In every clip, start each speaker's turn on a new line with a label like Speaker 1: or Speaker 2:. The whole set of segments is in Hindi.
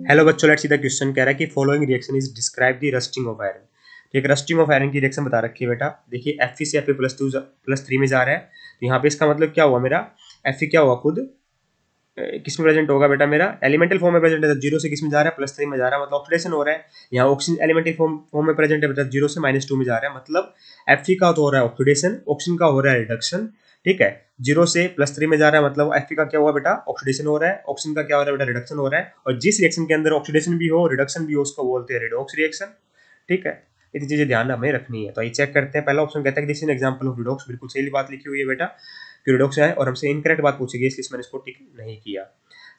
Speaker 1: हेलो बच्चों, लेट्स सी द क्वेश्चन। कह रहा है कि following reaction is describe the rusting of iron. एक रस्टिंग ऑफ आयरन की रिएक्शन बता रखी है बेटा। देखिए Fe से Fe प्लस 3 में जा रहा है, तो यहाँ पे इसका मतलब क्या हुआ मेरा, Fe क्या हुआ खुद किस में प्रेजेंट होगा बेटा, मेरा एलिमेंटल फॉर्म में प्रेजेंट है, तो जीरो से किस में जा रहा है, प्लस 3 में जा रहा है, मतलब ऑक्सीडेशन हो रहा है। यहाँ ऑक्सीजन एलिमेंटल फॉर्म में प्रेजेंट है बेटा, जीरो से -2 में जा रहा है, मतलब Fe का तो हो रहा है ऑक्सीडेशन, ऑक्सीजन का हो रहा है रिडक्शन। ठीक है, जीरो से +3 में जा रहा है, मतलब Fe का क्या हुआ बेटा, ऑक्सीडेशन हो रहा है, ऑक्सीजन का क्या हो रहा है बेटा, रिडक्शन हो रहा है। और जिस रिएक्शन के अंदर ऑक्सीडेशन भी हो रिडक्शन भी हो उसको बोलते हैं रिडॉक्स रिएक्शन। ठीक है, इतनी चीजें ध्यान हमें रखनी है। तो ये चेक करते हैं। पहला ऑप्शन कहता है कि this is an example of redox, बिल्कुल सही बात लिखी हुई है बेटा कि रिडॉक्स है, और हमसे इनकरेक्ट बात पूछी गई इसलिए मैंने इसको टिक नहीं किया।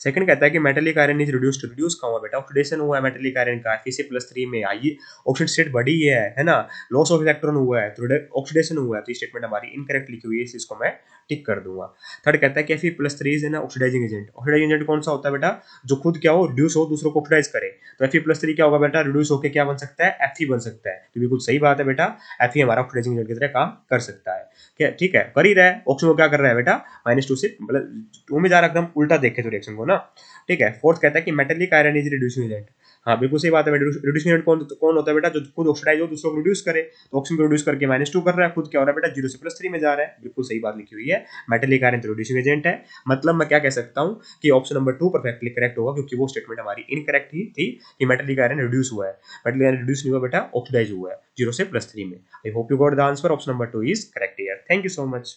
Speaker 1: सेकंड कहता है कि metallic iron is reduced, reduce कहाँ हुआ बेटा, ऑक्सीडेशन हुआ है मेटेलिक आयरन का, Fe+3 में आई ऑक्सीडेशन स्टेट बढ़ी है ना, लॉस ऑफ इलेक्ट्रॉन हुआ है तो ऑक्सीडेशन हुआ है, तो ये स्टेटमेंट हमारी इनकरेक्ट लिखी हुई है, इसको मैं टिक कर दूंगा। थर्ड कहता है कि Fe+3 इज ना ऑक्सीडाइजिंग एजेंट। ऑक्सीडाइजिंग एजेंट कौन सा होता है बेटा, जो खुद क्या हो, रिड्यूस हो, दूसरों को ऑक्सीडाइज करे। तो Fe+3 क्या होगा बेटा, रिड्यूस होकर क्या बन सकता है, Fe बन सकता है। तो बिल्कुल सही बात है बेटा, Fe हमारा ऑक्सीडाइजिंग एजेंट की तरह काम कर सकता है। क्या ठीक है, कर ही रहा है, ऑक्सीजन को क्या कर रहा है बेटा, -2 से मतलब 2 में जा रहा है, एकदम उल्टा देखे तो रिएक्शन को ना। ठीक है, फोर्थ कहता है कि metallic iron is reducing agent. हाँ बिल्कुल सही बात है, रिड्यूसिंग एजेंट कौन होता है बेटा, जो खुद ऑक्सीडाइज हो दूसरों को रिड्यूस करे। तो ऑक्सीजन को रिड्यूस करके -2 कर रहा है, खुद क्या हो रहा है बेटा, 0 से +3 में जा रहा है। बिल्कुल सही बात लिखी हुई है, मेटेलिक आयरन रिड्यूसिंग एजेंट है। मतलब मैं क्या कह सकता हूँ कि ऑप्शन नंबर 2 परफेक्टली करेक्ट होगा, क्योंकि वो स्टेटमेंट हमारी इनकरेक्ट ही थी कि मेटेलिक आयरन रिड्यूस हुआ है। मेटेलिक आयरन रिड्यूस नहीं हुआ बेटा, ऑक्सीडाइज हुआ है 0 से +3 में। I hope you got the answer, option number 2 is correct here. Thank you so much.